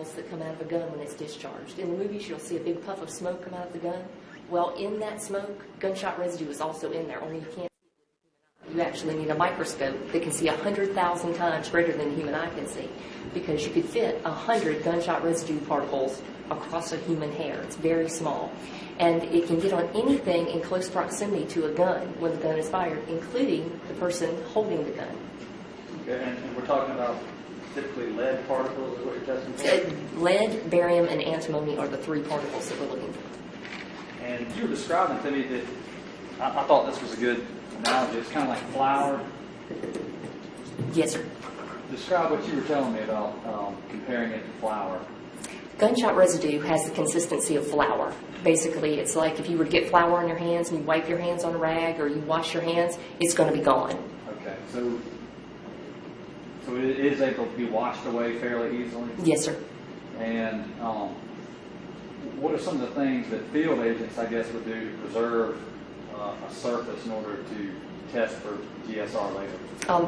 particles that come out of a gun when it's discharged. In the movies, you'll see a big puff of smoke come out of the gun. Well, in that smoke, gunshot residue is also in there, only you can't. You actually need a microscope that can see 100,000 times greater than the human eye can see, because you could fit 100 gunshot residue particles across a human hair. It's very small. And it can get on anything in close proximity to a gun when the gun is fired, including the person holding the gun. Okay, and we're talking about typically lead particles is what you're testing for? Lead, barium, and antimony are the three particles that we're looking for. And you were describing to me that, I thought this was a good analogy. It's kind of like flour. Yes, sir. Describe what you were telling me about comparing it to flour. Gunshot residue has the consistency of flour. Basically, it's like if you were to get flour on your hands and you wipe your hands on a rag or you wash your hands, it's going to be gone. Okay, so it is able to be washed away fairly easily? Yes, sir. And what are some of the things that field agents, I guess, would do to preserve a surface in order to test for GSR later?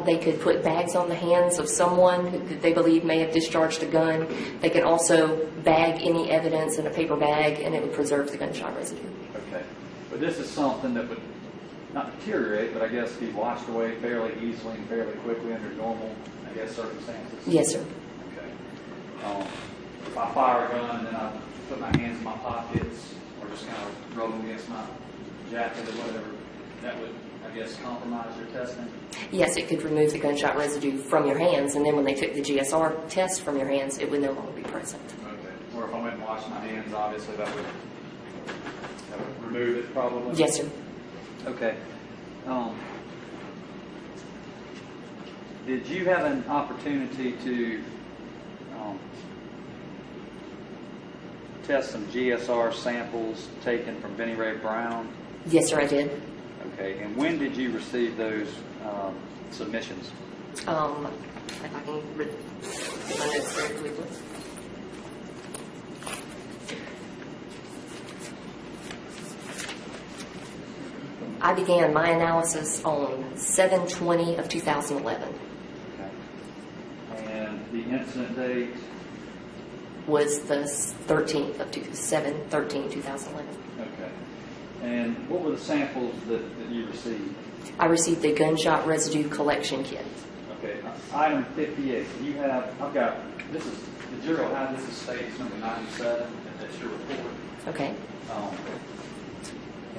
They could put bags on the hands of someone who they believe may have discharged a gun. They can also bag any evidence in a paper bag, and it would preserve the gunshot residue. Okay. But this is something that would not deteriorate, but I guess be washed away fairly easily and fairly quickly under normal, I guess, circumstances? Yes, sir. Okay. If I fire a gun and then I put my hands in my pockets or just kind of roll them against my jacket or whatever, that would, I guess, compromise your testing? Yes, it could remove the gunshot residue from your hands, and then when they took the GSR test from your hands, it would no longer be present. Okay. Or if I went and washed my hands, obviously that would remove it probably? Yes, sir. Okay. Did you have an opportunity to test some GSR samples taken from Benny Ray Brown? Yes, sir, I did. Okay, and when did you receive those submissions? If I can read my notes very quickly. I began my analysis on 7/20 of 2011. Okay. And the incident date? Was the 13th of 7/13/2011. Okay. And what were the samples that you received? I received the gunshot residue collection kit. Okay. Item 58. You have, I've got, this is, the jury will have this as states number 97, and that's your report. Okay.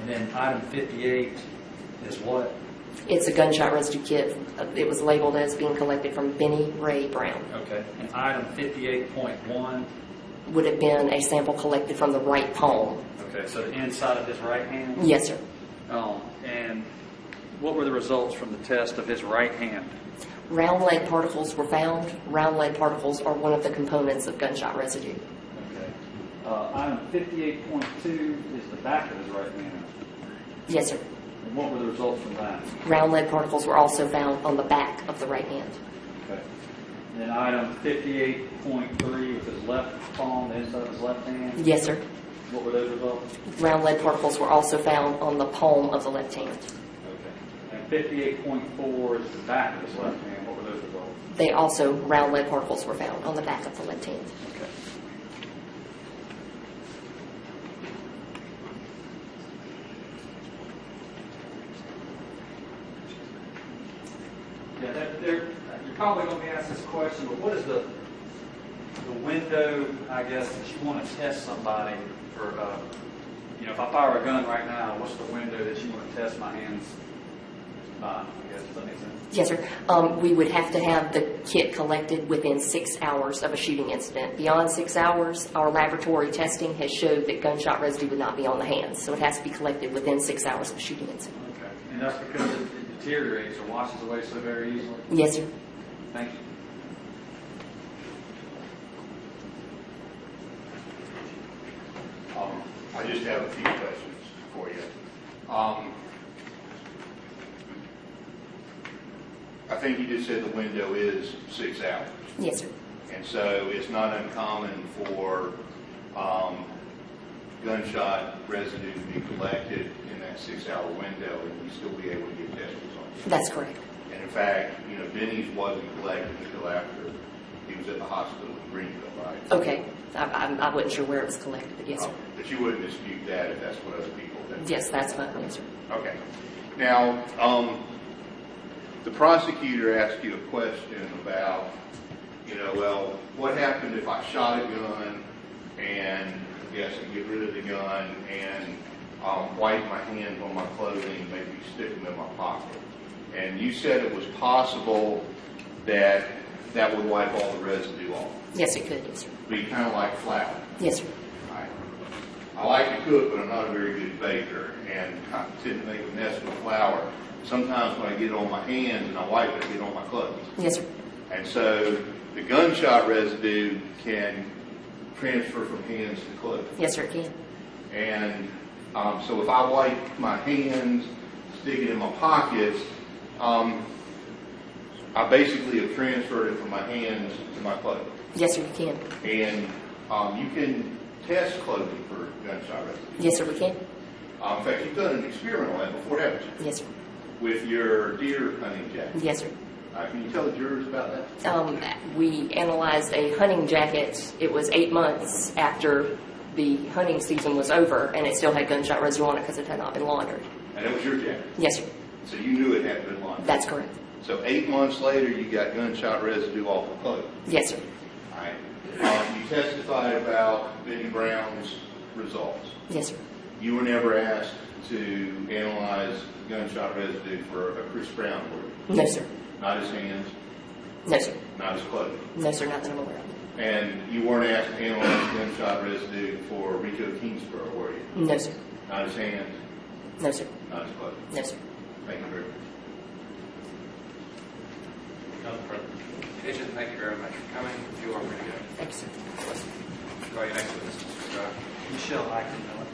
And then item 58 is what? It's a gunshot residue kit. It was labeled as being collected from Benny Ray Brown. Okay. And item 58.1? Would have been a sample collected from the right palm. Okay, so the inside of his right hand? Yes, sir. And what were the results from the test of his right hand? Round lead particles were found. Round lead particles are one of the components of gunshot residue. Okay. Item 58.2 is the back of his right hand. Yes, sir. And what were the results from that? Round lead particles were also found on the back of the right hand. Okay. And then item 58.3 was his left palm, the inside of his left hand? Yes, sir. What were those results? Round lead particles were also found on the palm of the left hand. Okay. And 58.4 is the back of his left hand. What were those results? They also, round lead particles were found on the back of the left hand. Okay. Yeah, you're probably going to be asked this question, but what is the window, I guess, that you want to test somebody for, if I fire a gun right now, what's the window that you want to test my hands by, I guess, does that make sense? Yes, sir. We would have to have the kit collected within 6 hours of a shooting incident. Beyond 6 hours, our laboratory testing has showed that gunshot residue would not be on the hands, so it has to be collected within 6 hours of a shooting incident. Okay. And that's because it deteriorates or washes away so very easily? Yes, sir. Thank you. I just have a few questions for you. I think you just said the window is 6 hours. Yes, sir. And so it's not uncommon for gunshot residue to be collected in that 6 hour window and you still be able to get test results. That's correct. And in fact, Benny's wasn't collected until after he was was at the hospital in Greenville, right? Okay, I wasn't sure where it was collected, but yes, sir. But you wouldn't dispute that if that's what other people think? Yes, that's fine, yes, sir. Okay. Now, the prosecutor asked you a question about, well, what happened if I shot a gun and, yes, I get rid of the gun and wipe my hands on my clothing, maybe stick them in my pocket? And you said it was possible that that would wipe all the residue off. Yes, it could, yes, sir. Be kind of like flour. Yes, sir. I like to cook, but I'm not a very good baker, and I tend to make a mess with flour. Sometimes when I get it on my hands and I wipe it, I get it on my clothes. Yes, sir. And so the gunshot residue can transfer from hands to clothes. Yes, sir, it can. And so if I wipe my hands, stick it in my pockets, I basically have transferred it from my hands to my clothes. Yes, sir, you can. And you can test clothing for gunshot residue. Yes, sir, we can. In fact, you've done an experiment on that before, haven't you? Yes, sir. With your deer hunting jacket. Yes, sir. Can you tell the jurors about that? We analyzed a hunting jacket. It was 8 months after the hunting season was over, and it still had gunshot residue on it because it had not been laundered. And it was your jacket? Yes, sir. So you knew it hadn't been laundered? That's correct. So 8 months later, you got gunshot residue off the clothes? Yes, sir. All right. You testified about Benny Brown's results. Yes, sir. You were never asked to analyze gunshot residue for a Chris Brown, were you? No, sir. Not his hands? No, sir. Not his clothing? No, sir, not that I'm aware of. And you weren't asked to analyze gunshot residue for Rico Kingsborough, were you? No, sir. Not his hands? No, sir. Not his clothing? No, sir. Thank you very much. Agent, thank you very much for coming. You are pretty good. Thank you, sir. Go ahead, next witness, Mr. Scott. Michelle Eichenmiller.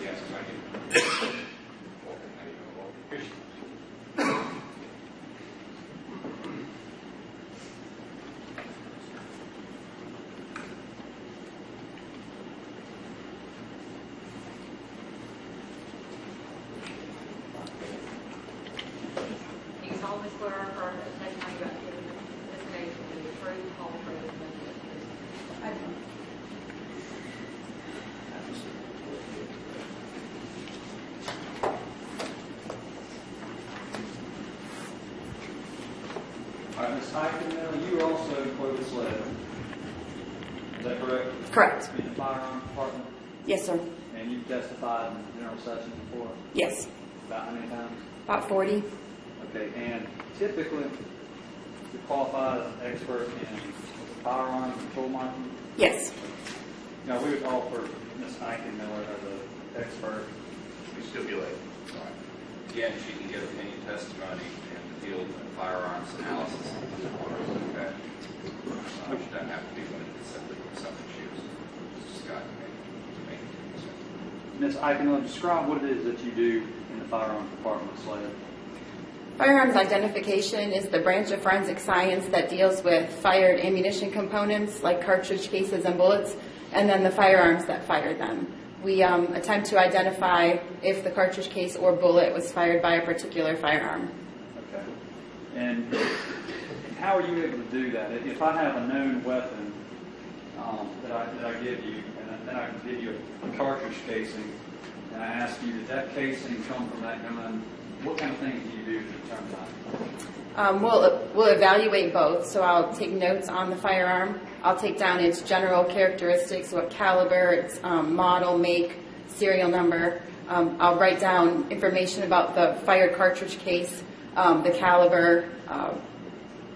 Yes, thank you. You solemnly swear or affirm that the testimony you have given this case will be the truth, the whole truth, and nothing but the truth. I do. All right, Ms. Eichenmiller, you also quoted Sled. Is that correct? Correct. In the firearms department? Yes, sir. And you've testified in general session before? Yes. About how many times? About 40. Okay, and typically, you qualify as an expert in firearms and tool marking? Yes. Now, we would offer Ms. Eichenmiller as an expert. We stipulate. Again, she can give opinion testimony in the field of firearms analysis. Okay. Which doesn't have to be limited to simply something she was Scott made. Ms. Eichenmiller, describe what it is that you do in the firearms department at Sled. Firearms identification is the branch of forensic science that deals with fired ammunition components like cartridge cases and bullets, and then the firearms that fire them. We attempt to identify if the cartridge case or bullet was fired by a particular firearm. Okay. And how are you able to do that? If I have a known weapon that I give you, and then I give you a cartridge casing, and I ask you, did that casing come from that gun? What kind of things do you do to determine that? We'll evaluate both, so I'll take notes on the firearm. I'll take down its general characteristics, what caliber, its model, make, serial number. I'll write down information about the fired cartridge case, the caliber,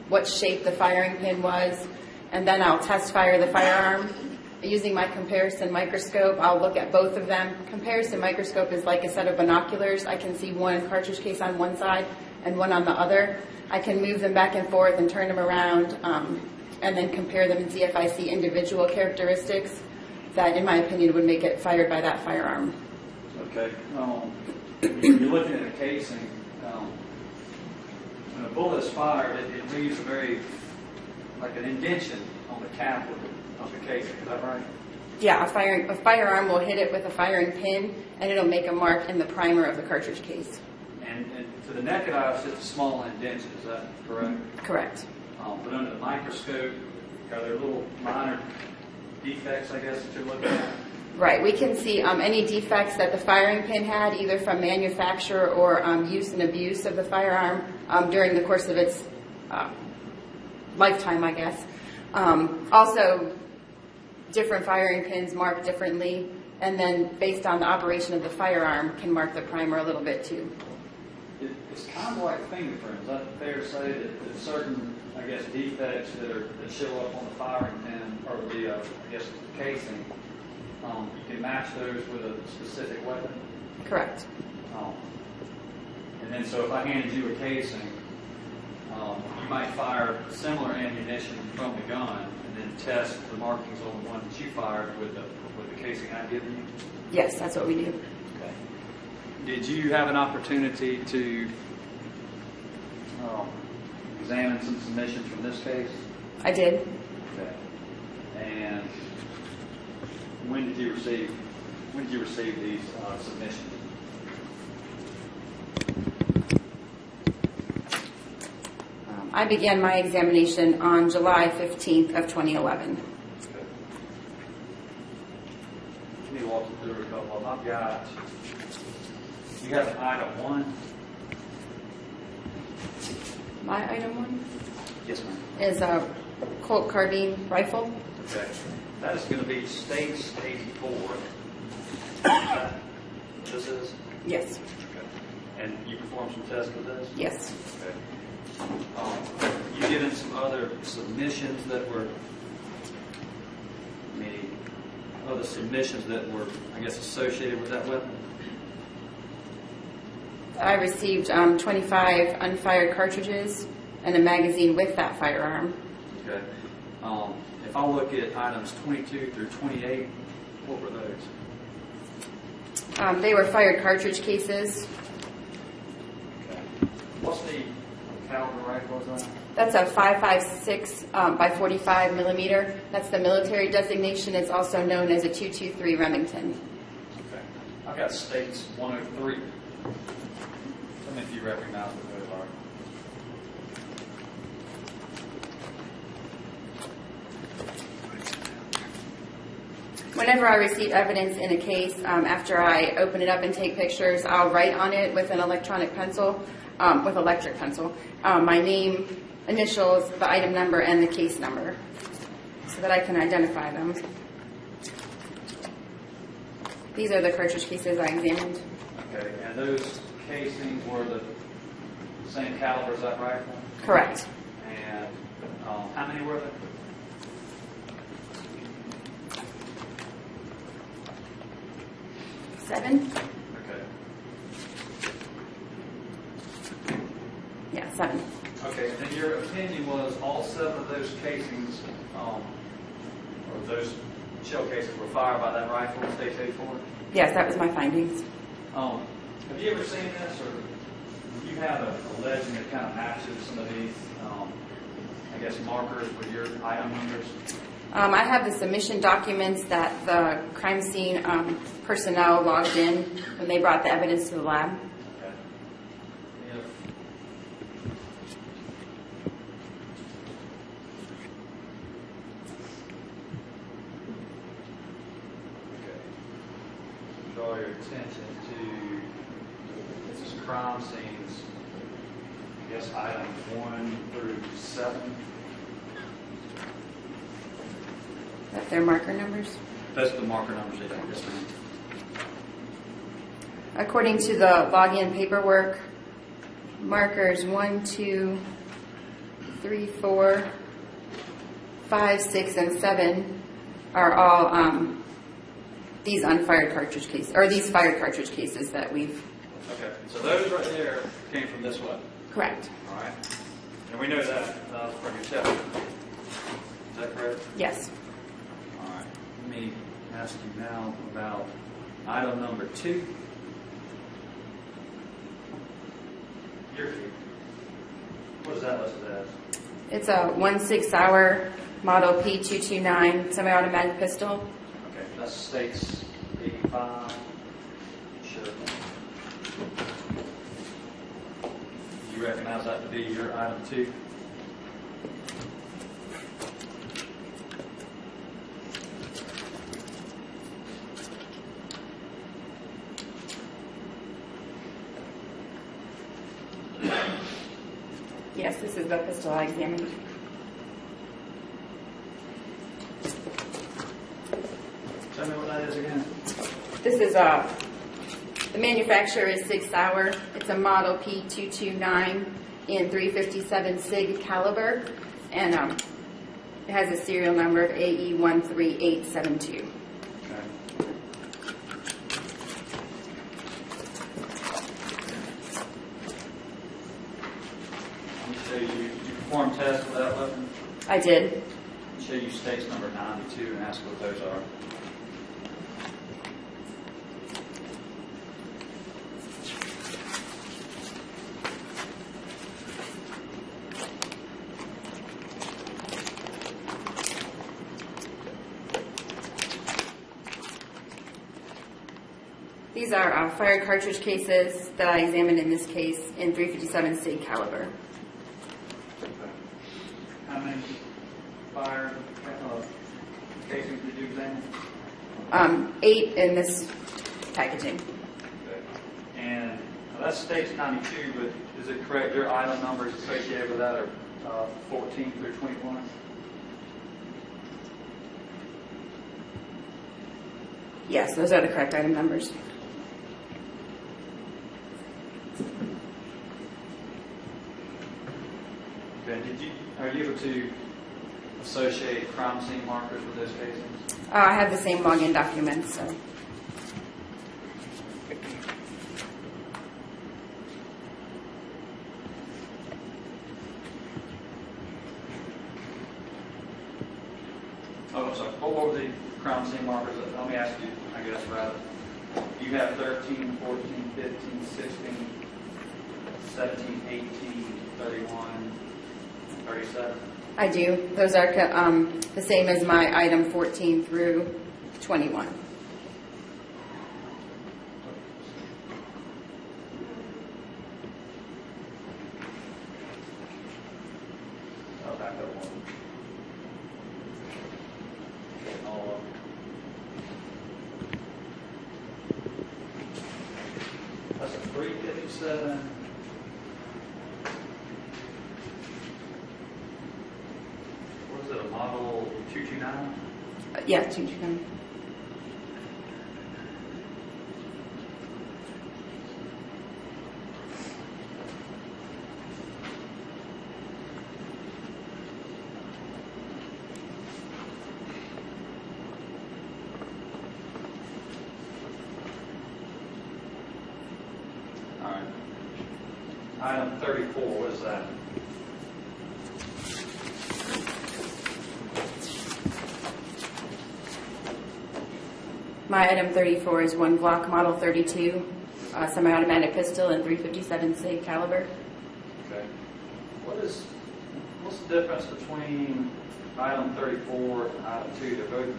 what shape the firing pin was, and then I'll test fire the firearm. Using my comparison microscope, I'll look at both of them. Comparison microscope is like a set of binoculars. I can see one cartridge case on one side and one on the other. I can move them back and forth and turn them around, and then compare them and see if I see individual characteristics that, in my opinion, would make it fired by that firearm. Okay. When you're looking at a casing, when a bullet is fired, it leaves a very, like an indentation on the cap of the casing. Is that right? Yeah, a firearm will hit it with a firing pin, and it'll make a mark in the primer of the cartridge case. And to the naked eye, it's just a small indentation. Is that correct? Correct. But under the microscope, are there little minor defects, I guess, that you're looking at? Right. We can see any defects that the firing pin had, either from manufacture or use and abuse of the firearm during the course of its lifetime, I guess. Also, different firing pins mark differently, and then based on the operation of the firearm, can mark the primer a little bit too. It's kind of like fingerprints. Is that fair to say that there's certain, I guess, defects that show up on the firing pin or the, I guess, casing? You can match those with a specific weapon? Correct. And then so if I handed you a casing, you might fire similar ammunition from the gun and then test the markings on the one that you fired with the casing I've given you? Yes, that's what we do. Okay. Did you have an opportunity to examine some submissions from this case? I did. Okay. And when did you receive these submissions? I began my examination on July 15th of 2011. Okay. Let me walk you through a couple of them. I've got, you have an item 1. My item 1 Yes, ma'am. is a Colt carbine rifle. Okay. That is going to be States 84. That this is? Yes. Okay. And you performed some tests with this? Yes. Okay. You given some other submissions that were, other submissions that were, I guess, associated with that weapon? I received 25 unfired cartridges and a magazine with that firearm. Okay. If I look at items 22 through 28, what were those? They were fired cartridge cases. Okay. What's the caliber rifle is that? That's a 5.56 by 45 millimeter. That's the military designation. It's also known as a 223 Remington. Okay. I've got States 103. Tell me if you recognize what those are. Whenever I receive evidence in a case, after I open it up and take pictures, I'll write on it with an electronic pencil, with electric pencil, my name, initials, the item number, and the case number, so that I can identify them. These are the cartridge cases I examined. Okay, and those casings were the same caliber as that rifle? Correct. And how many were there? Seven? Okay. Yeah, 7. Okay, and then your opinion was all 7 of those casings, or those shell casings were fired by that rifle, States 84? Yes, that was my findings. Have you ever seen this, or do you have a legend that kind of matches some of these, I guess, markers with your item numbers? I have the submission documents that the crime scene personnel logged in when they brought the evidence to the lab. Okay. If draw your attention to this is crime scenes, I guess items 1 through 7. That's their marker numbers. That's the marker numbers they don't. Yes, ma'am. According to the login paperwork, markers 1, 2, 3, 4, 5, 6, and 7 are all these unfired cartridge cases, or these fired cartridge cases that we've. Okay, so those right there came from this weapon. Correct. All right. And we know that from your test. Is that correct? Yes. All right. Let me ask you now about item number 2. Your fee. What is that listed as? It's a 1/6-hour model P229 semi-automatic pistol. Okay, that states 85. Sure. Do you recognize that to be your item 2? Yes, this is the pistol I examined. Tell me what that is again. This is the manufacturer is 6-hour. It's a model P229 in 357 SIG caliber, and it has a serial number of AE13872. Okay. Let me show you. Did you perform tests with that weapon? I did. Show you states number 92 and ask what those are. These are fire cartridge cases that I examined in this case in 357 SIG caliber. How many fire casings did you examine? 8 in this packaging. And that states 92, but is it correct your item numbers associated with that are 14 through 21? Yes, those are the correct item numbers. Okay. Are you able to associate crime scene markers with those casings? I have the same login documents, so. Oh, I'm sorry. What were the crime scene markers? Let me ask you, I guess, rather. You have 13, 14, 15, 16, 17, 18, 31, 37? I do. Those are the same as my item 14 through 21. I'll back up one. All up. That's a 357. What is it, a model 229? Yeah, 229. All right. Item 34, what is that? My item 34 is one Glock Model 32 semi-automatic pistol in 357 SIG caliber. Okay. What's the difference between item 34 and item 2? They're both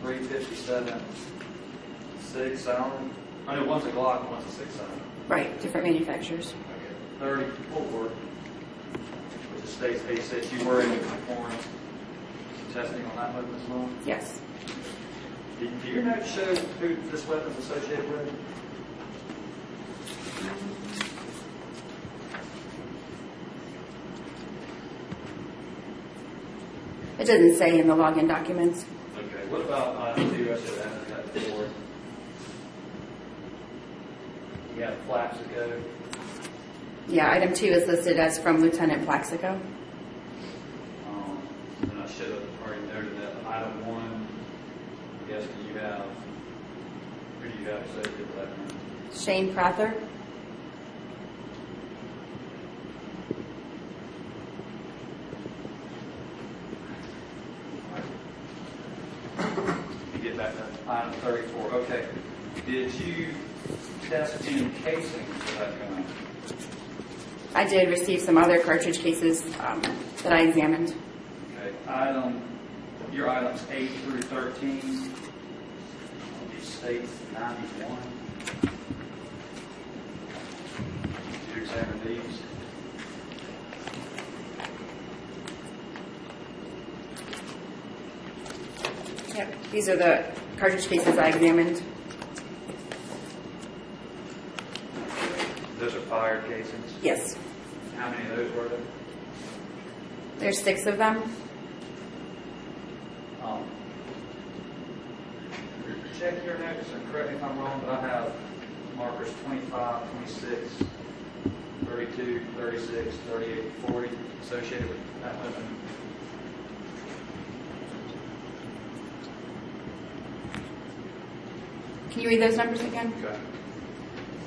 357 SIG sound. I know one's a Glock, one's a 6 sound. Right, different manufacturers. Okay. 34, which states they said you were able to perform some testing on that weapon as well. Yes. Do your notes show who this weapon's associated with? It doesn't say in the login documents. Okay. What about item 2? I should have asked that before. You have Plaxico. Yeah, item 2 is listed as from Lieutenant Plaxico. And I should have already noted that item 1, I guess, who do you have associated with that one? Shane Prather. back to item 34. Okay. Did you test any casings for that gun? I did receive some other cartridge cases that I examined. Okay. Your items 8 through 13. These states 91. Did you examine these? Yep. These are the cartridge cases I examined. Those are fired casings. Yes. How many of those were there? There's 6 of them. Check your notes and correct me if I'm wrong, but I have markers 25, 26, 32, 36, 38, 40 associated with that weapon. Can you read those numbers again? Okay.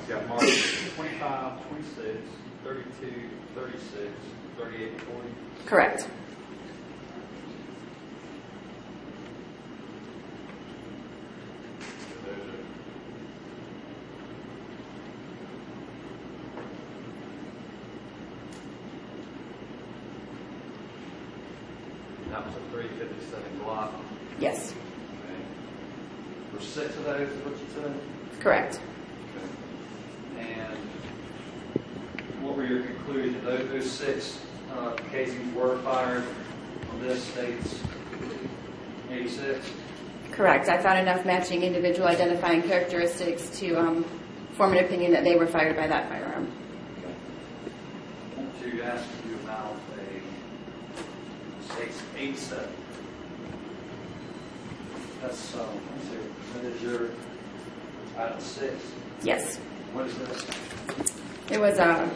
You got markers 25, 26, 32, 36, 38, and 40. Correct. That was a 357 Glock. Yes. Okay. For 6 of those, is what you said? Correct. Okay. And what were your conclusions? Those 6 casings were fired on this state's 86? Correct. I found enough matching individual identifying characteristics to form an opinion that they were fired by that firearm. Okay. I want to ask you about a state's 87. That's, let's see, that is your item 6. Yes. What is this? It was a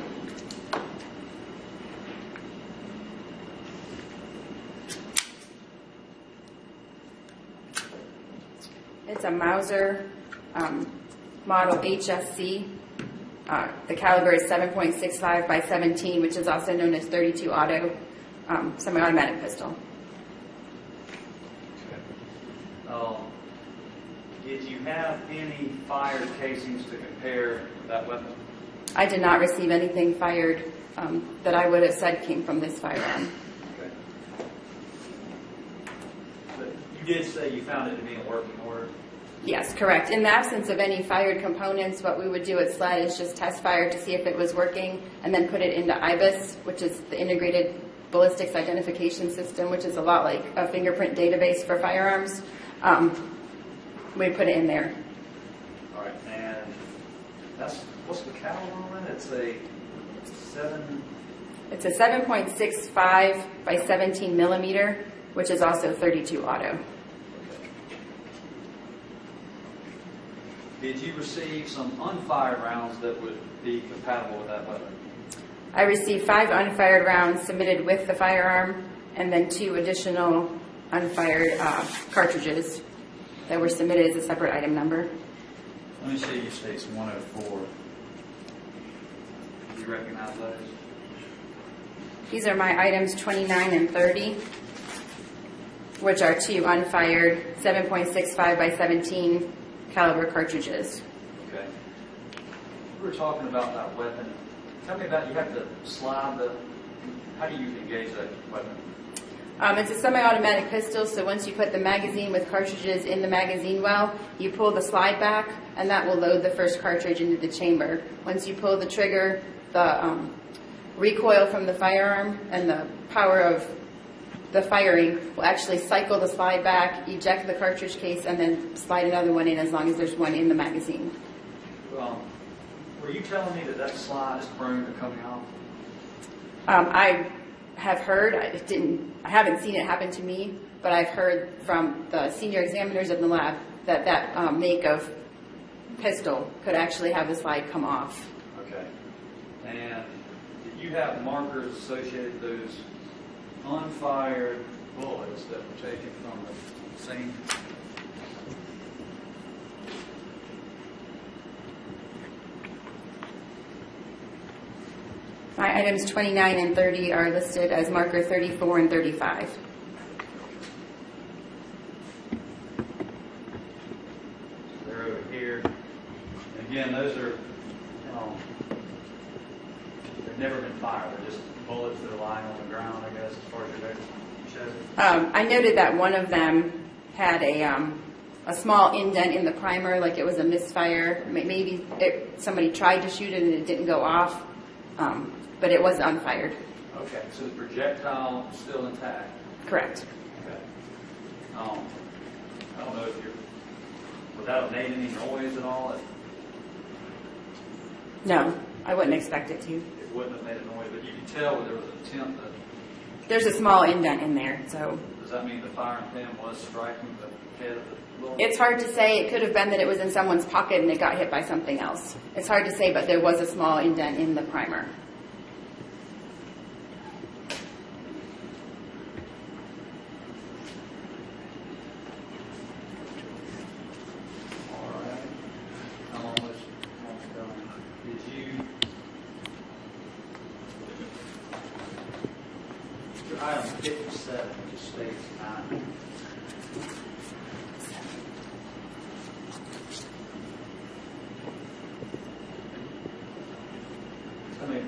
it's a Mauser model HSC. The caliber is 7.65 by 17, which is also known as 32 auto semi-automatic pistol. Did you have any fired casings to compare with that weapon? I did not receive anything fired that I would have said came from this firearm. Okay. But you did say you found it to be in working order? Yes, correct. In the absence of any fired components, what we would do at SLED is just test fire to see if it was working and then put it into IBIS, which is the Integrated Ballistics Identification System, which is a lot like a fingerprint database for firearms. We put it in there. All right, and what's the caliber on it? It's a 7... It's a 7.65 by 17 millimeter, which is also 32 auto. Did you receive some unfired rounds that would be compatible with that weapon? I received 5 unfired rounds submitted with the firearm, and then 2 additional unfired cartridges that were submitted as a separate item number. Let me see you states 104. Do you recognize those? These are my items 29 and 30, which are 2 unfired 7.65 by 17 caliber cartridges. Okay. We were talking about that weapon. Tell me about, you have to slide how do you engage that weapon? It's a semi-automatic pistol, so once you put the magazine with cartridges in the magazine well, you pull the slide back, and that will load the first cartridge into the chamber. Once you pull the trigger, the recoil from the firearm and the power of the firing will actually cycle the slide back, eject the cartridge case, and then slide another one in as long as there's one in the magazine. Well, were you telling me that slide is prone to coming off? I have heard, I haven't seen it happen to me, but I've heard from the senior examiners in the lab that make of pistol could actually have the slide come off. Okay. And did you have markers associated with those unfired bullets that were taken from the scene? My items 29 and 30 are listed as marker 34 and 35. again, those are, they've never been fired. They're just bullets that are lying on the ground, I guess, as far as your notes shows. I noted that one of them had a small indent in the primer, like it was a misfire. Maybe somebody tried to shoot it and it didn't go off, but it was unfired. Okay, so the projectile is still intact. Correct. Okay. I don't know if would that have made any noise at all? No, I wouldn't expect it to. It wouldn't have made a noise, but you can tell that there was an attempt to. There's a small indent in there, so. Does that mean the firing pin was striking the head of the bullet? It's hard to say. It could have been that it was in someone's pocket and it got hit by something else. It's hard to say, but there was a small indent in the primer. All right. I'm almost done. Did you? Your item 57, which states 9.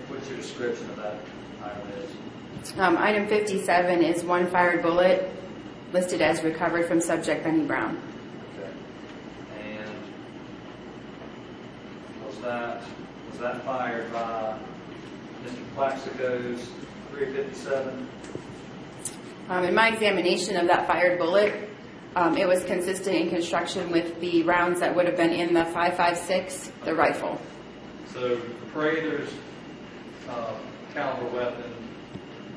What's your description of that item is? Item 57 is one fired bullet listed as recovered from subject Benny Brown. Okay. And was that fired by Mr. Plaxico's 357? In my examination of that fired bullet, it was consistent in construction with the rounds that would have been in the 5.56, the rifle. So the Prater's caliber weapon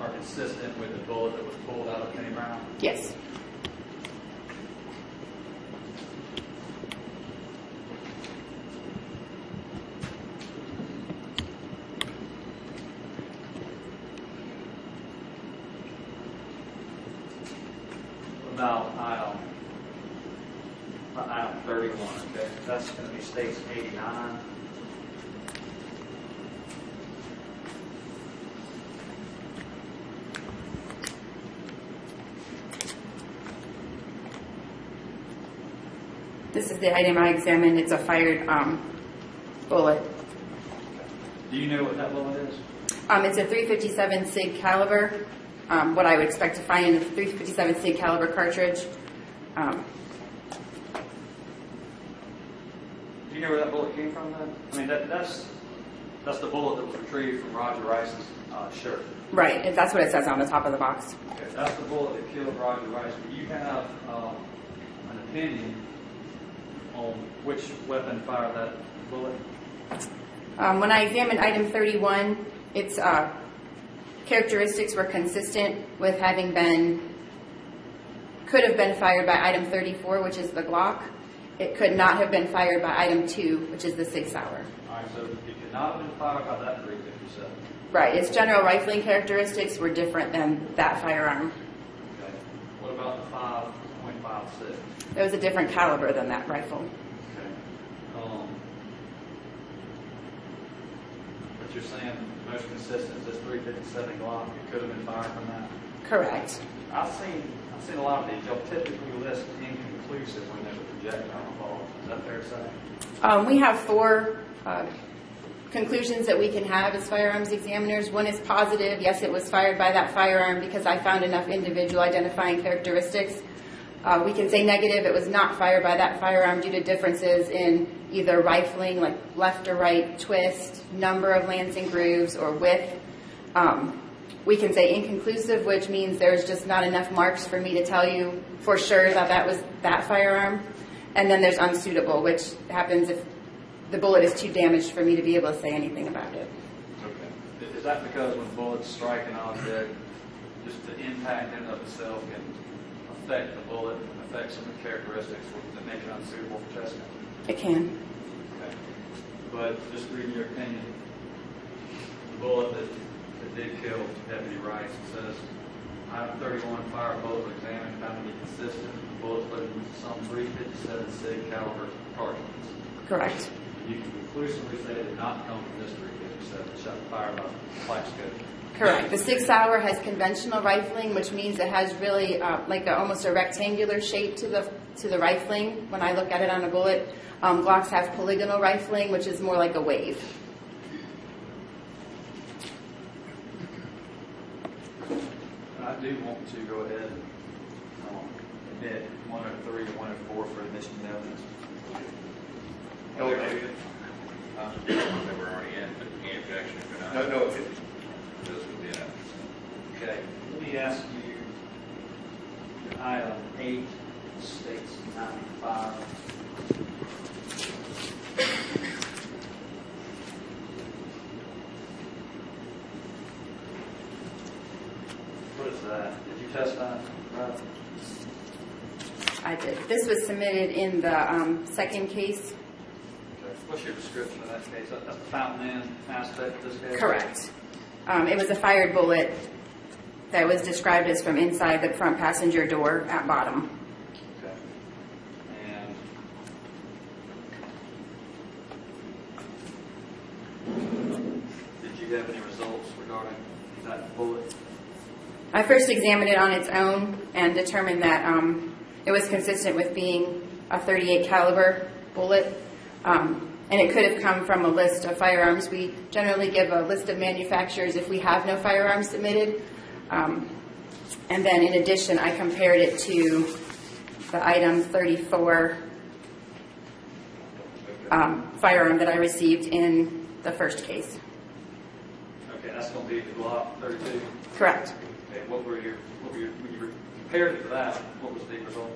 are consistent with the bullet that was pulled out of Benny Brown? Yes. Now, item 31, okay, that's going to be states 89. This is the item I examined. It's a fired bullet. Do you know what that bullet is? It's a 357 SIG caliber, what I would expect to find in a 357 SIG caliber cartridge. Do you know where that bullet came from then? I mean, that's the bullet that was retrieved from Roger Rice's shirt. Right, that's what it says on the top of the box. Okay, that's the bullet that killed Roger Rice. Do you have an opinion on which weapon fired that bullet? When I examined item 31, its characteristics were consistent with having could have been fired by item 34, which is the Glock. It could not have been fired by item 2, which is the Sig Sauer. All right, so it could not have been fired by that 357. Right, its general rifling characteristics were different than that firearm. Okay. What about the 5.56? It was a different caliber than that rifle. Okay. But you're saying most consistent is this 357 Glock. It could have been fired from that. Correct. I've seen a lot of these. Y'all typically list inconclusive when there's a projectile involved. Is that fair to say? We have 4 conclusions that we can have as firearms examiners. One is positive. Yes, it was fired by that firearm because I found enough individual identifying characteristics. We can say negative. It was not fired by that firearm due to differences in either rifling, like left or right twist, number of lancing grooves, or width. We can say inconclusive, which means there's just not enough marks for me to tell you for sure that that was that firearm. And then there's unsuitable, which happens if the bullet is too damaged for me to be able to say anything about it. Okay. Is that because when bullets strike an object, just the impact in and of itself can affect the bullet and affect some of the characteristics that make it unsuitable for testing? It can. Okay. But just reading your opinion, the bullet that did kill Deputy Rice, it says, item 31, fire bullet was examined, found to be consistent with the bullets loaded with some 357 SIG caliber cartridges. Correct. you can conclusively say it did not come from this 357 shot fired by flash scope. Correct. The 6 Sauer has conventional rifling, which means it has really like almost a rectangular shape to the rifling when I look at it on a bullet. Glocks have polygonal rifling, which is more like a wave. I do want to go ahead and admit 103 and 104 for admission of evidence. Oh, okay. They were already in, but any objection if you're not? No, Those would be in. Okay, let me ask you, item 8 states 95. What is that? Did you test that? Right. I did. This was submitted in the second case. Okay. What's your description of that case? That's the fountain end aspect of this case? Correct. It was a fired bullet that was described as from inside the front passenger door at bottom. Okay. And did you have any results regarding that bullet? I first examined it on its own and determined that it was consistent with being a .38 caliber bullet, and it could have come from a list of firearms. We generally give a list of manufacturers if we have no firearms submitted, and then in addition, I compared it to the item 34 firearm that I received in the first case. Okay, that's going to be the Glock 32. Correct. Okay, when you compared it to that, what was the result?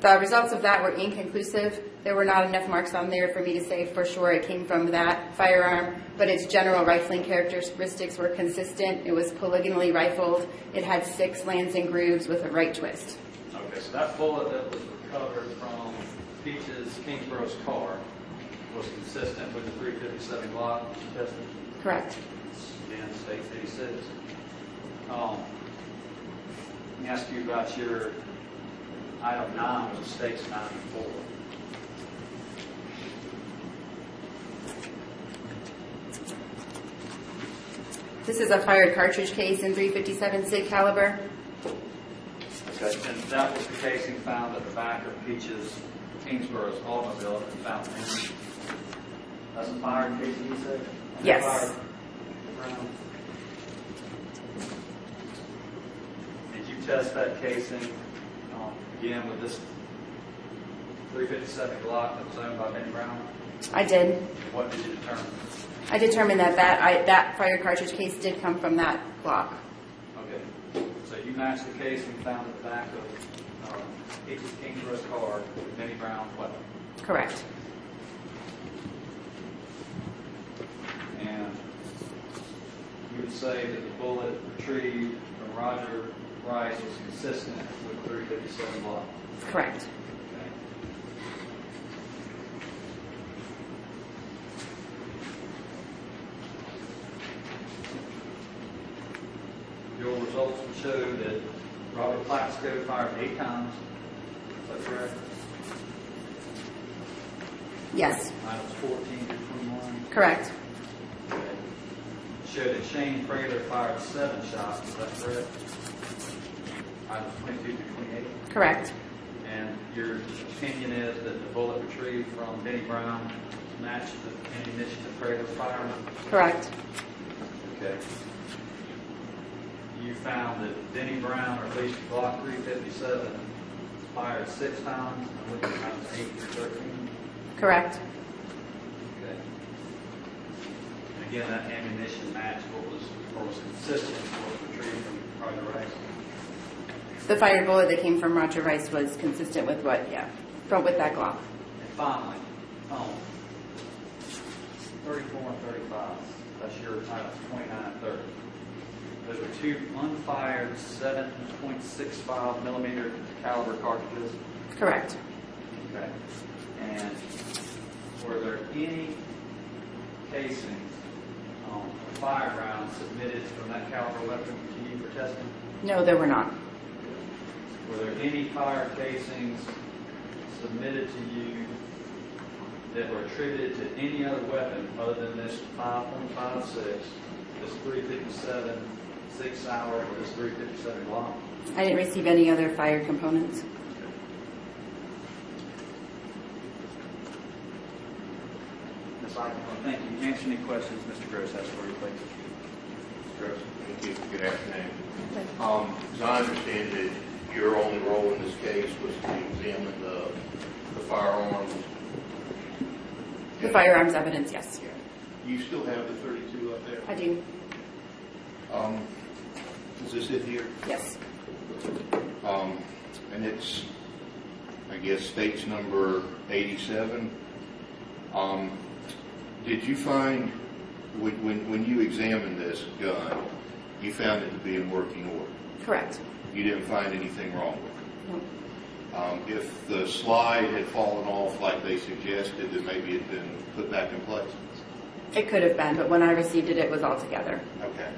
The results of that were inconclusive. There were not enough marks on there for me to say for sure it came from that firearm, but its general rifling characteristics were consistent. It was polygonally rifled. It had 6 lands and grooves with a right twist. Okay, so that bullet that was recovered from Peaches Kingsborough's car was consistent with the 357 Glock you tested? Correct. Again, states 86. Let me ask you about your item 9, which states 94. This is a fired cartridge case in .357 SIG caliber. Okay, and that was the casing found at the back of Peaches Kingsborough's automobile in Fountain Inn. That's a fired casing, you said? Yes. Fired round. Did you test that casing again with this 357 Glock that was owned by Benny Brown? I did. What did you determine? I determined that that fired cartridge case did come from that Glock. Okay, so you matched the casing found at the back of Peaches Kingsborough's car with Benny Brown's weapon. Correct. And you would say that the bullet retrieved from Roger Rice was consistent with 357 Glock. Correct. Okay. Your results would show that Robert Plaxco fired 8 times. Is that correct? Yes. Items 14 to 21. Correct. Okay. Showed that Shane Prater fired 7 shots. Is that correct? Items 22 to 28. Correct. And your opinion is that the bullet retrieved from Benny Brown matched the ammunition that Prater fired? Correct. Okay. You found that Benny Brown, or at least Glock 357, fired 6 times, and which times 8 through 13? Correct. Okay. And again, that ammunition matched what was consistent with what was retrieved from Roger Rice? The fired bullet that came from Roger Rice was consistent with what, with that Glock. And finally, 34 and 35, that's your items 29 and 30. Those are 2 unfired 7.65 millimeter caliber cartridges. Correct. Okay. And were there any casings, fire rounds submitted from that caliber weapon to you for testing? No, there were not. Were there any fire casings submitted to you that were attributed to any other weapon other than this 5.56, this .357 Sig Sauer, or this .357 Glock? I didn't receive any other fire components. Ms. Eichenberg, thank you. Answer any questions Mr. Gross has for you, please. Gross, thank you. Good afternoon. As I understand it, your only role in this case was to examine the firearms. The firearms evidence, yes. You still have the 32 up there? I do. Is this it here? Yes. And it's, I guess, states number 87. Did you find, when you examined this gun, you found it to be in working order? Correct. You didn't find anything wrong with it? No. If the slide had fallen off like they suggested, then maybe it had been put back in place? It could have been, but when I received it, it was all together. Okay.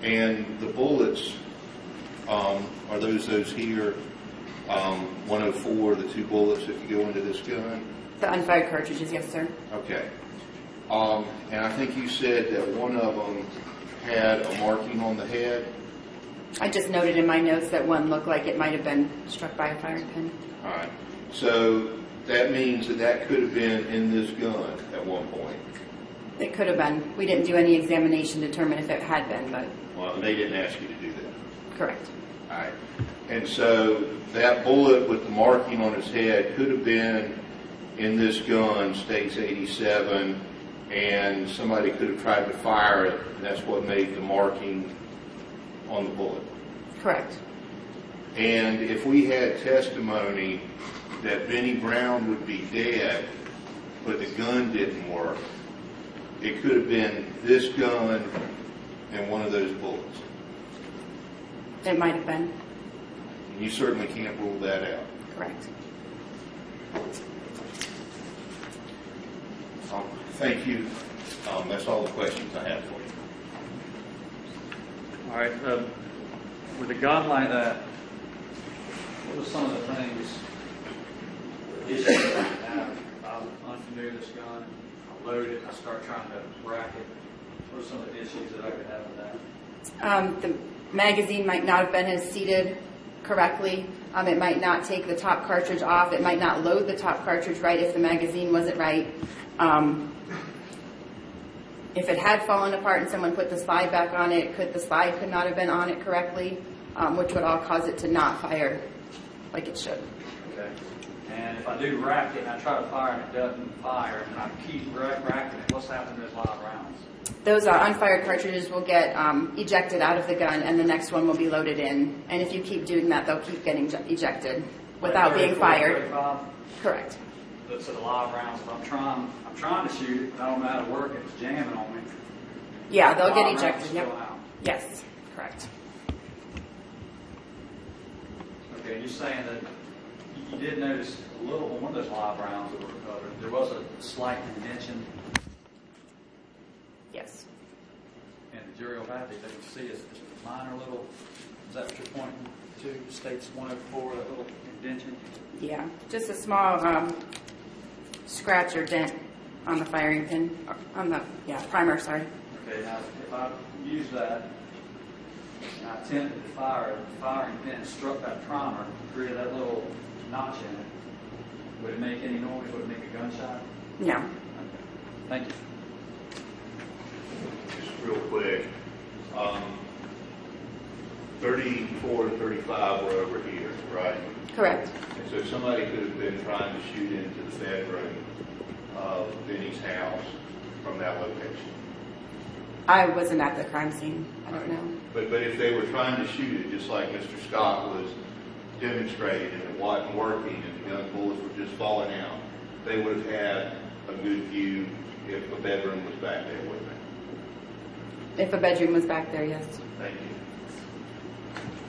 And the bullets, are those here, 104, the 2 bullets that you go into this gun? The unfired cartridges, yes, sir. Okay. And I think you said that one of them had a marking on the head? I just noted in my notes that one looked like it might have been struck by a firing pin. All right. So that means that could have been in this gun at one point? It could have been. We didn't do any examination to determine if it had been, but Well, they didn't ask you to do that. correct. All right. And so that bullet with the marking on his head could have been in this gun, states 87, and somebody could have tried to fire it, and that's what made the marking on the bullet. Correct. And if we had testimony that Benny Brown would be dead, but the gun didn't work, it could have been this gun and one of those bullets. It might have been. And you certainly can't rule that out. Correct. Thank you. That's all the questions I have for you. All right. With a gun like that, what are some of the things, issues that I have? I'm unfamiliar with this gun. I load it. I start trying to rack it. What are some of the issues that I could have with that? The magazine might not have been seated correctly. It might not take the top cartridge off. It might not load the top cartridge right if the magazine wasn't right. If it had fallen apart and someone put the slide back on it, the slide could not have been on it correctly, which would all cause it to not fire like it should. Okay. And if I do rack it and I try to fire and it doesn't fire, and I keep racking it, what's happening to those live rounds? Those unfired cartridges will get ejected out of the gun, and the next one will be loaded in. And if you keep doing that, they'll keep getting ejected without being 34, fired. 35? Correct. So the live rounds, if I'm trying to shoot it, but I don't know how to work it, it's jamming on me. Yeah, they'll Live get rounds ejected. still Yep. out. Yes. Correct. Okay, you're saying that you did notice a little on one of those live rounds that were recovered, there was a slight indention, Yes. and the jury will have it, they can see it's just a minor little, is that what you're pointing to, states 104, that little indention? Yeah. Just a small scratch or dent on the firing pin, on the primer. Sorry. Okay, now if I use that and I attempted to fire, the firing pin struck that primer, created that little notch in it, would it make any noise? Would it make a gunshot? No. Okay. Thank you. Just real quick, 34 and 35 were over here, right? Correct. And so somebody could have been trying to shoot into the bedroom of Benny's house from that location. I wasn't at the crime scene. I don't know. But if they were trying to shoot it, just like Mr. Scott was demonstrating, and it wasn't working, and the gun bullets were just falling out, they would have had a good view if a bedroom was back there with them. If a bedroom was back there, yes. Thank you.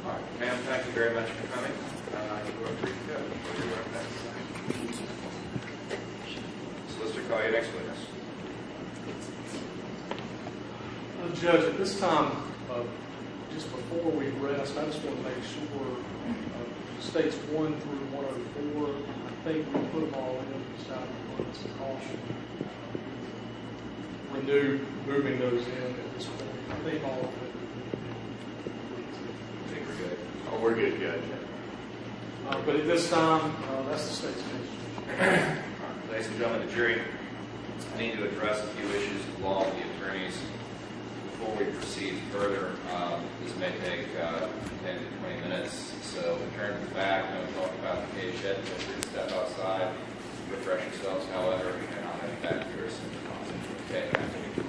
All right, ma'am, thank you very much for coming. You are free to go. We'll be right back. Solicitor, call your next witness. Judge, at this time, just before we rest, I just want to make sure, states 1 through 104. I think we put them all in, just out of abundance of caution. Renew moving those in at this point. I think all of it. I think we're good. Oh, we're good, Judge. But at this time, that's the state's case. Ladies and gentlemen, the jury, I need to address a few issues of law with the attorneys. Before we proceed further, this may take 10 to 20 minutes. So return to the back, and talk about the case yet. Feel free to step outside, refresh yourselves, however, and I'll have you back here as soon as possible. Okay, thank you.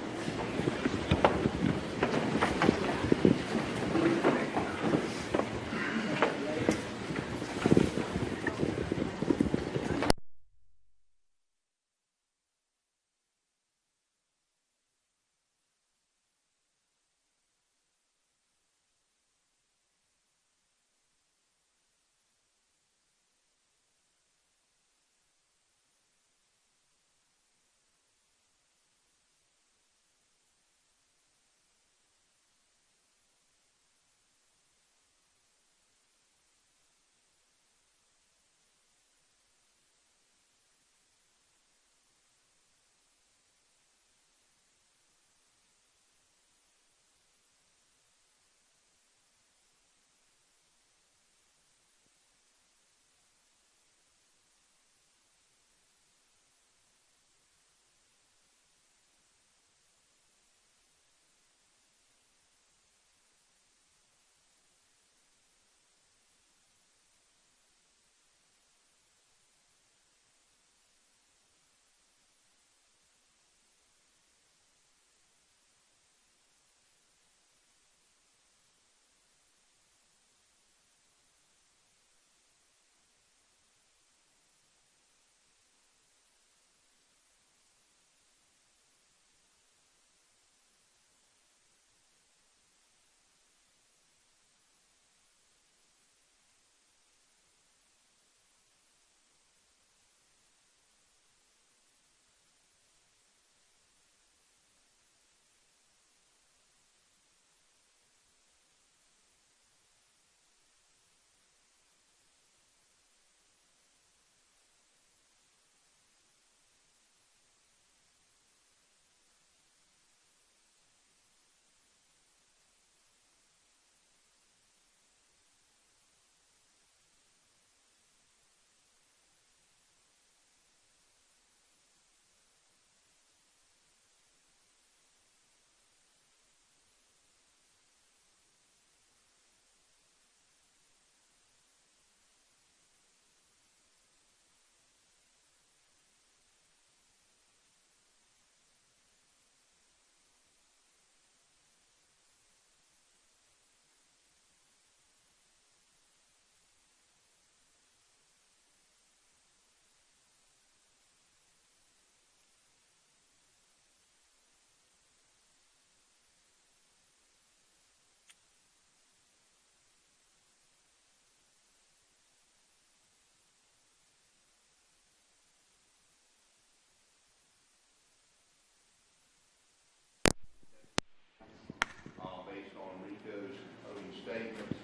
Based on Rico's own statements,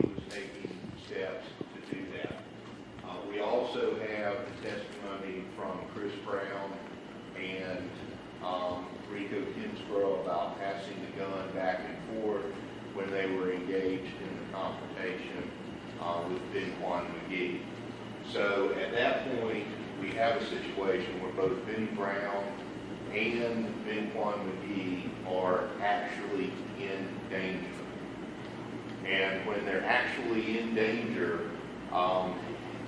he was taking steps to do that. We also have the testimony from Chris Brown and Rico Kinsborough about passing the gun back and forth when they were engaged in the confrontation with Ben Juan McGee. So at that point, we have a situation where both Benny Brown and Ben Juan McGee are actually in danger. And when they're actually in danger,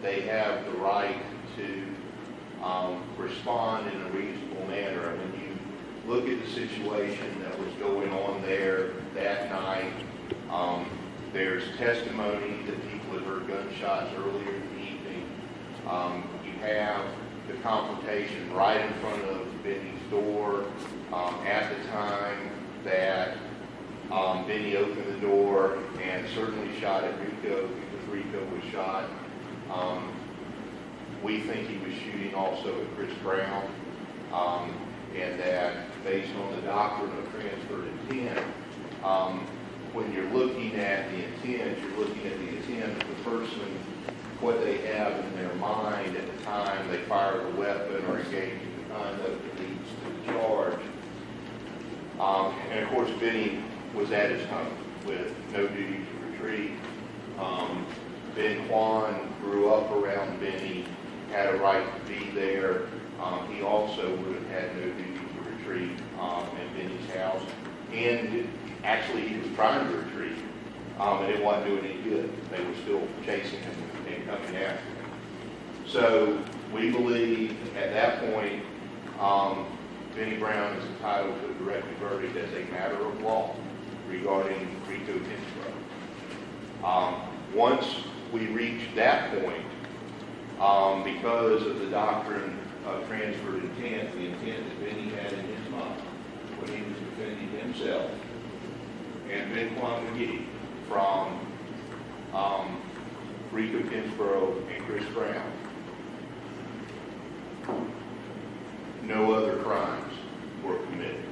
they have the right to respond in a reasonable manner. And when you look at the situation that was going on there that night, there's testimony that people had heard gunshots earlier in the evening. You have the confrontation right in front of Benny's door at the time that Benny opened the door and certainly shot at Rico because Rico was shot. We think he was shooting also at Chris Brown, and that based on the doctrine of transferred intent, when you're looking at the intent, you're looking at the intent of the person person what they have in their mind at the time they fire the weapon or engage in the conduct that leads to the charge. And of course, Benny was at his home with no duty to retreat. Ben Quan grew up around Benny, had a right to be there. He also would have had no duty to retreat in Benny's house. And actually, he was trying to retreat, and it wasn't doing any good. They were still chasing him and coming after him. So we believe at that point, Benny Brown is entitled to a directed verdict as a matter of law regarding Rico Kinsborough. Once we reach that point, because of the doctrine of transferred intent, the intent that Benny had in his mind when he was defending himself and Ben Quan McGee from Rico Kinsborough and Chris Brown, no other crimes were committed.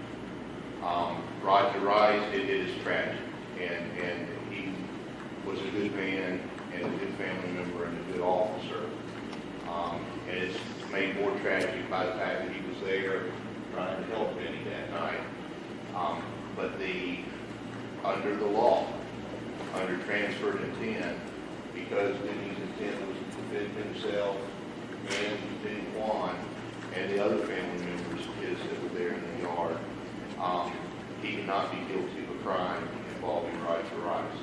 Roger Rice, it is tragic, and he was a good man and a good family member and a good officer. And it's made more tragic by the fact that he was there trying to help Benny that night. But under the law, under transferred intent, because Benny's intent was to defend himself and Ben Quan and the other family members, kids that were there in the yard, he cannot be guilty of a crime involving Roger Rice.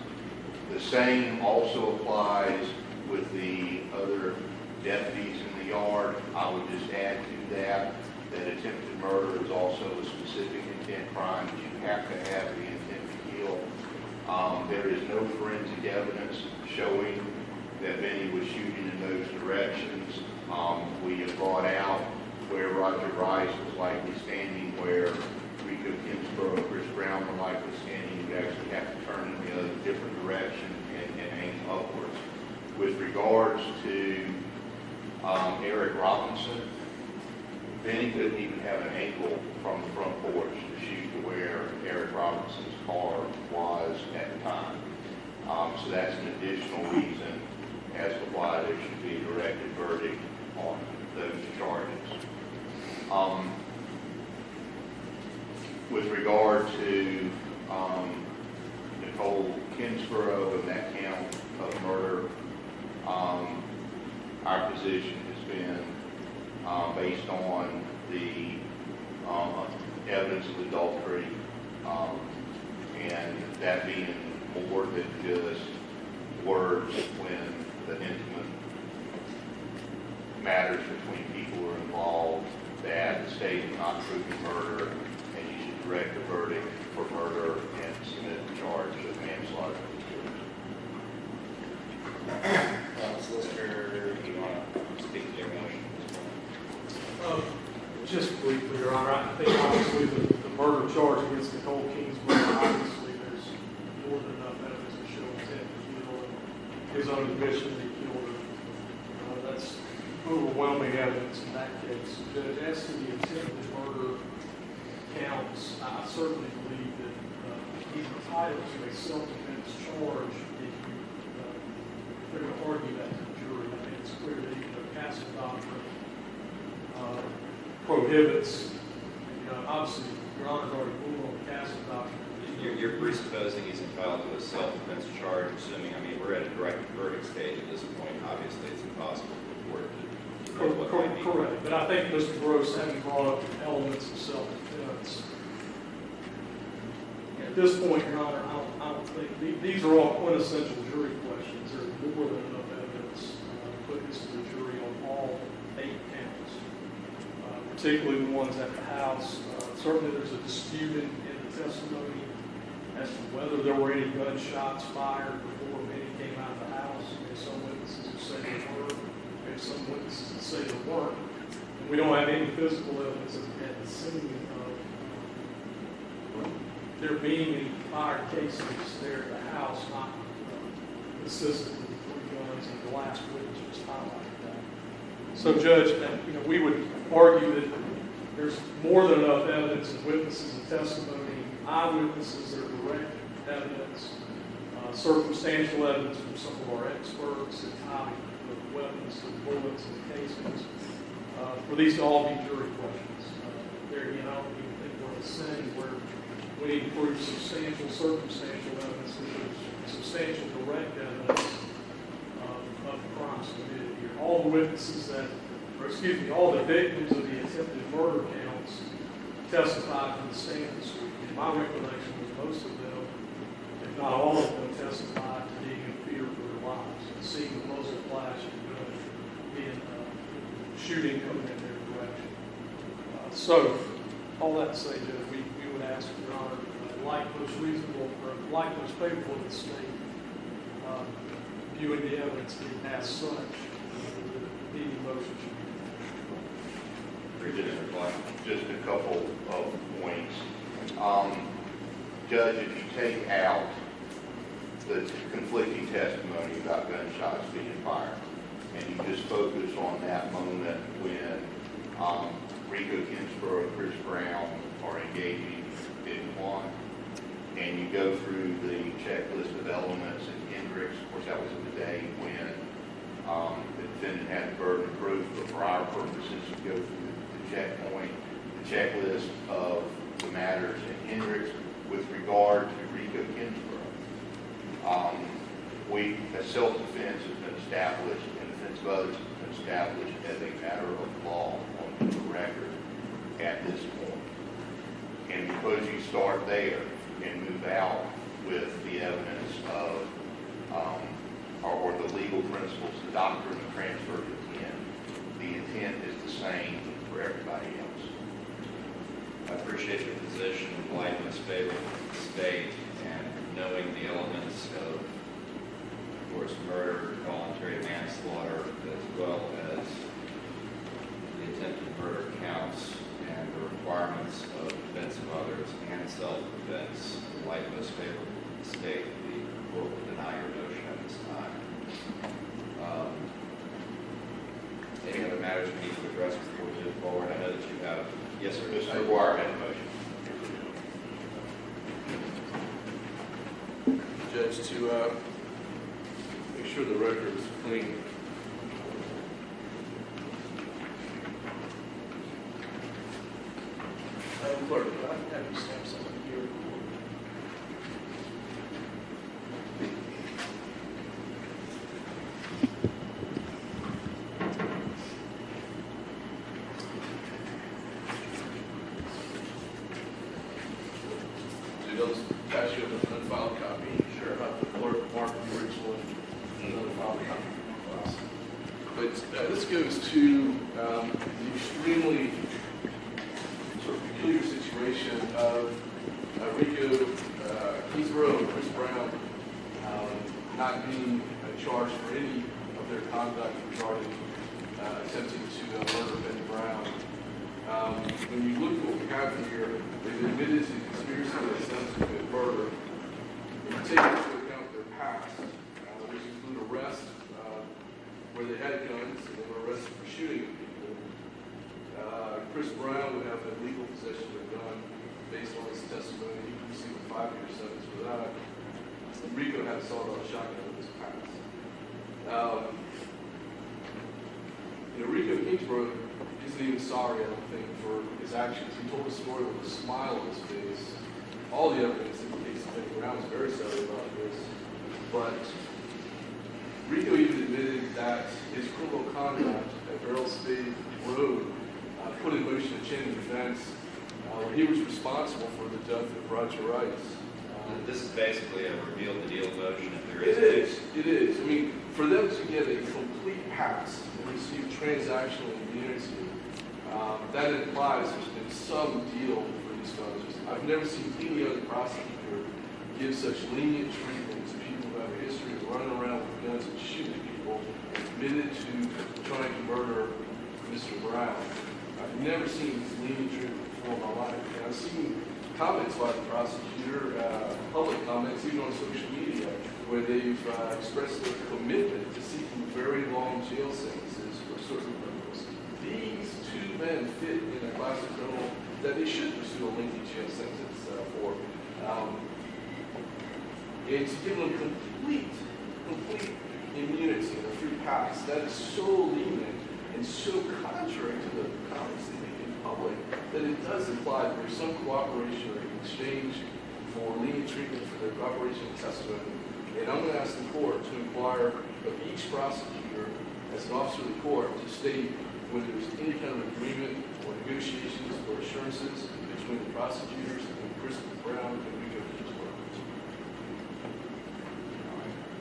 The same also applies with the other deputies in the yard. I would just add to that attempted murder is also a specific intent crime. You have to have the intent to kill. There is no forensic evidence showing that Benny was shooting in those directions. We have brought out where Roger Rice was likely standing, where Rico Kinsborough and Chris Brown were likely standing. You actually have to turn in the other different direction and aim upwards. With regards to Eric Robinson, Benny couldn't even have an angle from the front porch to shoot to where Eric Robinson's car was at the time. So that's an additional reason as to why there should be a directed verdict on those charges. With regard to Nicole Kinsborough and that count of murder, our position has been based on the evidence of adultery, and that being more than just words when the intimate matters between people are involved, that the state is not proving murder, and you should direct a verdict for murder and submit the charge of manslaughter. Solicitor, do you want to speak to your motion? Just briefly, Your Honor, I think obviously the murder charge against Nicole Kinsborough, obviously there's more than enough evidence to show intent to kill and his own admission that he killed her. That's overwhelming evidence in that case. Judge, as to the intent of the murder counts, I certainly believe that he's entitled to a self-defense charge if they're going to argue that to the jury. I think it's clear that even the Castle doctrine prohibits, obviously, Your Honor's already ruled on the Castle doctrine. You're presupposing he's entitled to a self-defense charge, assuming, we're at a direct verdict stage at this point. Obviously, it's impossible for the court to know what might be. Correct. But I think Mr. Gross having brought up elements of self-defense. At this point, Your Honor, I don't think, these are all quintessential jury questions. There's more than enough evidence to put this to the jury on all 8 counts, particularly the ones at the house. Certainly there's a dispute in the testimony as to whether there were any gunshots fired before Benny came out of the house. There's some witnesses who say there were. There's some witnesses that say there weren't. And we don't have any physical evidence at the scene of there being any fired cases there at the house, not consistent with the 3 guns, and the last witness just highlighted that. So, Judge, we would argue that there's more than enough evidence and witnesses and testimony, eyewitnesses that are direct evidence, circumstantial evidence from some of our experts, and cases, for these to all be jury questions. There again, I don't even think we're in a setting where we need to prove substantial circumstantial evidence, that there's substantial direct evidence of the crimes committed here. All the witnesses all the victims of the attempted murder counts testified from the stand this week. My recollection was most of them, if not all of them, testified to being in fear for their lives and seeing the muzzle flash and being shooting coming in their direction. So, all that to say, Judge, we would ask, Your Honor, like most reasonable, or like most favorable to the state, viewing the evidence as such, the meeting motion should be. Just a couple of points. Judge, if you take out the conflicting testimony about gunshots being fired, and you just focus on that moment when Rico Kinsborough and Chris Brown are engaging in one, and you go through the checklist of elements in Hendricks. Of course, that was in the day when the defendant had the burden of proof, but for our purposes, you go through the checkpoint, the checklist of the matters in Hendricks with regard to Rico Kinsborough. As self-defense has been established, and defense of others has been established as a matter of law on the record at this point. And because you start there and move out with the evidence of, or the legal principles, the doctrine of transfer of intent, the intent is the same for everybody else. I appreciate your position in light of this favorable state and knowing the elements of course, murder, voluntary manslaughter, as well as the attempted murder counts and the requirements of defense of others and self-defense. In light of this favorable state, the court will deny your motion at this time. Any other matters we need to address before we move forward? I know that you have. Yes, sir. Mr. McGuire had a motion. Judge, to make sure the record is clean. Madam Clerk, I can have you stamp something here. Do those pass you an unfiled copy? Sure. Clerk, Mark, original, and another filed copy. But this goes to the extremely sort of peculiar situation of Rico Kinsborough and Chris Brown not being charged for any of their conduct regarding attempting to murder Benny Brown. When you look at what we have here, they've admitted to conspiracy and attempts to commit murder. When you take into account their past, which include arrests where they had guns and they were arrested for shooting at people. Chris Brown would have illegal possession of a gun based on his testimony. He received a 5-year sentence for that. And Rico had a sawed-off shotgun in his past. Rico Kinsborough isn't even sorry, I don't think, for his actions. He told a story with a smile on his face. All the evidence indicates that Benny Brown was very sorry about this. But Rico even admitted that his criminal conduct at Barrel Spade Road put in motion a chain of events where he was responsible for the death of Roger Rice. This is basically a reveal the deal motion if there is. It is. I mean, for them to get a complete pass and receive transactional immunity, that implies there's been some deal for these fellows. I've never seen any other prosecutor give such lenient treatment to people who have a history of running around with guns and shooting people admitted to trying to murder Mr. Brown. I've never seen lenient treatment before in my life. And I've seen comments by the prosecutor, public comments, even on social media, where they've expressed their commitment to seeking very long jail sentences for certain criminals. These two men fit in a class of criminal that they should pursue a lengthy jail sentence for. And to give them complete immunity and a free pass, that is so lenient and show contrary to the comments they make in public that it does imply that there's some cooperation or exchange for lenient treatment for their cooperation and testimony. And I'm going to ask the court to inquire of each prosecutor as an officer of the court to state whether there's any kind of agreement or negotiations or assurances between the prosecutors and Christopher Brown and Rico Kingsborough.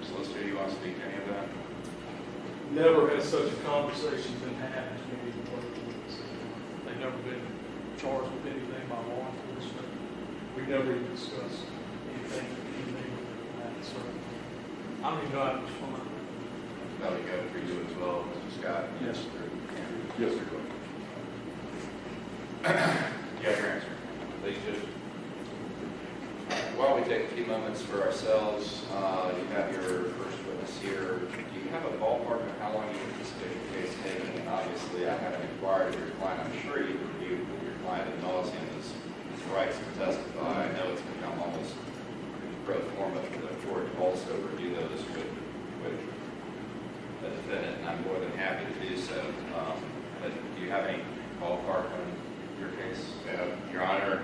Solicitor, you want to speak to any of that? Never has such a conversation been had between either one of them. They've never been charged with anything by law enforcement. We never even discussed anything with that, so I don't even know how to respond. That would go for you as well, Mr. Scott. Yes. Yes, sir. You have your answer. Please, Judge. While we take a few moments for ourselves, you have your first witness here. Do you have a ballpark of how long you anticipate your case taking? And obviously, I haven't inquired of your client. I'm sure you've reviewed with your client ad nauseam his rights to testify. I know it's become almost pro forma for the court to also review those with a defendant, and I'm more than happy to do so. But do you have any ballpark on your case? Your Honor,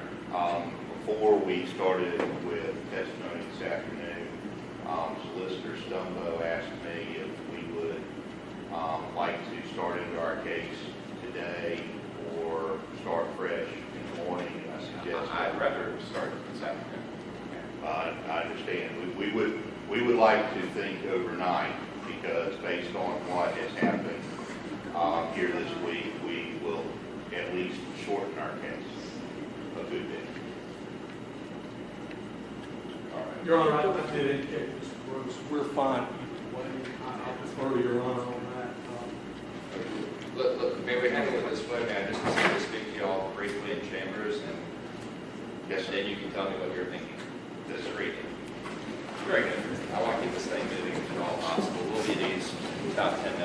before we started with testimony this afternoon, Solicitor Stumbo asked me if we would like to start into our case today or start fresh in the morning. And I suggested I'd rather start this afternoon. I understand. We would like to think overnight because based on what has happened here this week, we will at least shorten our case a good bit. All right. Your Honor, I did indicate, Mr. Brooks, we're fine either way. I defer to Your Honor on that. Look, may we handle it this way? May I just simply speak to you all briefly in chambers, and Yes, sir. then you can tell me what you're thinking. This reading. Very good. I want to keep this thing moving if at all possible. We'll be these about 10